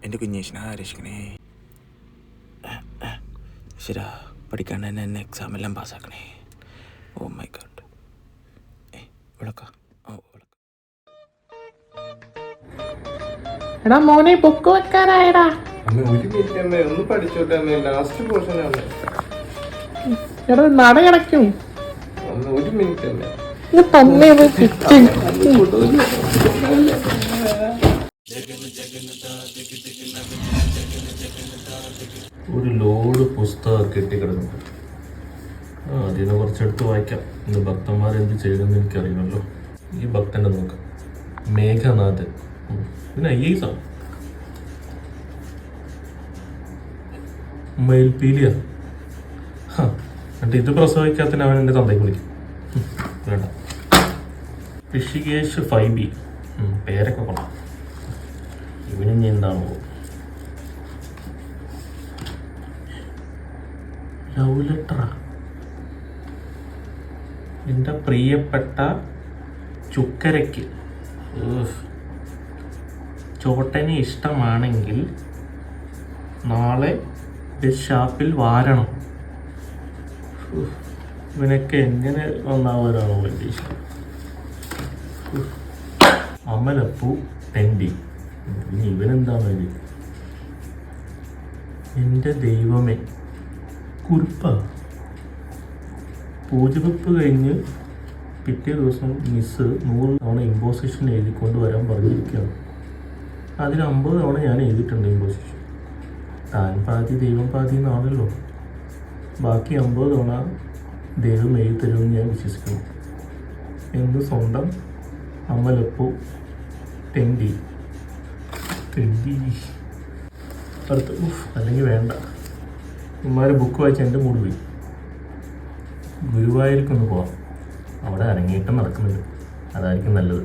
എൻ്റെ കുഞ്ഞേശനാ രക്ഷിക്കണേ. ശരാ പഠിക്കാൻ തന്നെ എന്നെ എക്സാമെല്ലാം പാസ്സാക്കണേ. Oh my God. വിളക്ക എടാ മോനെ ബുക്ക് വെക്കാനായടാ. ഒന്ന് പഠിച്ചോട്ടെ ലാസ്റ്റ് പോർഷൻ ആണ്. എടാ നട കിടക്കും. ഒരു മിനിറ്റ് അല്ലേ തന്നെ കിച്ചൺ. ഒരു ലോഡ് പുസ്തകം കെട്ടിക്കിടക്കുന്നു. അതിനെ കുറച്ചെടുത്ത് വായിക്കാം. ഇന്ന് ഭക്തന്മാർ എന്ത് ചെയ്യണമെന്ന് എനിക്കറിയുമല്ലോ. ഈ ഭക്തൻ്റെ നോക്കാം, മേഘനാഥൻ. പിന്നെ IAS ആണ്. മയിൽപീലിയ. എന്നിട്ട് ഇത് പ്രസവിക്കാത്തതിന് അവൻ എൻ്റെ തന്തയ്ക്ക് വിളിക്കും. വേണ്ട. ഋഷികേഷ് 5B. പേരൊക്കെ കൊള്ളാം. ഇവനിഞ്ഞ് എന്താണോ ലവ് ലെറ്ററാ. എൻ്റെ പ്രിയപ്പെട്ട ചുക്കരയ്ക്ക്, ചോട്ടനെ ഇഷ്ടമാണെങ്കിൽ നാളെ ഷാപ്പിൽ വാരണം. ഇവനൊക്കെ എങ്ങനെ നന്നാവാനാണോ എൻ്റെ ഇഷ്ടം. അമലപ്പൂ 10D. ഇനി ഇവനെന്താണ് ഇത്? എൻ്റെ ദൈവമേ, കുറിപ്പ. പൂജവെപ്പ് കഴിഞ്ഞ് പിറ്റേ ദിവസം മിസ്സ് 100 തവണ ഇമ്പോസിഷൻ എഴുതിക്കൊണ്ട് വരാൻ പറഞ്ഞിരിക്കുകയാണ്. അതിൽ 50 തവണ ഞാൻ എഴുതിയിട്ടുണ്ട് ഇമ്പോസിഷൻ. താൻ പാതി ദൈവം പാതി എന്നാണല്ലോ. ബാക്കി 50 തവണ ദൈവം എഴുതി തരുമെന്ന് ഞാൻ വിശ്വസിക്കുന്നു. എന്ന് സ്വന്തം അമലപ്പൂ 10D. അടുത്ത് അല്ലെങ്കിൽ വേണ്ട. ഇമാരെ ബുക്ക് വായിച്ച് എൻ്റെ മൂഡ് പോയി. ഗുരുവായൂർക്കൊന്ന് പോവാം. അവിടെ അരങ്ങേറ്റം നടക്കുന്നുണ്ട്. അതായിരിക്കും നല്ലത്.